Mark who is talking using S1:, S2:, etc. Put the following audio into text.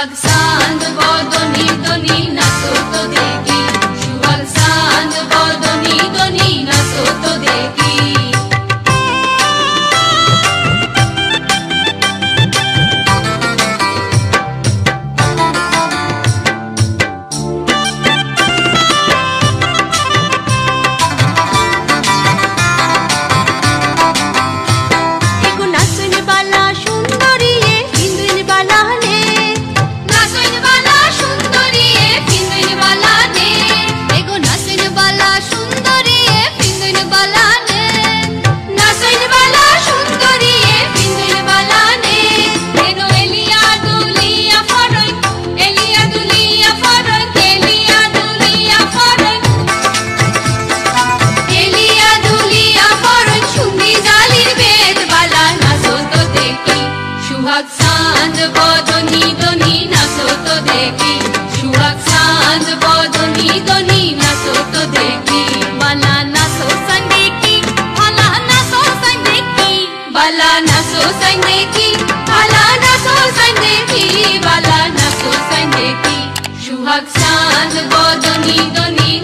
S1: सुहाग सांद बदनी दनी नाचो तो देखी सुहाग सांद बदनी दनी नाचो तो देखी सुहाग सांद बदनी दनी नाचो तो देखी सुहाग सांद बदनी दनी नाचो तो देखी बाला नाचो संगे की बाला नाचो संगे की बाला नाचो संगे की बाला नाचो संगे की बाला नाचो संगे की सुहाग सांद बदनी दनी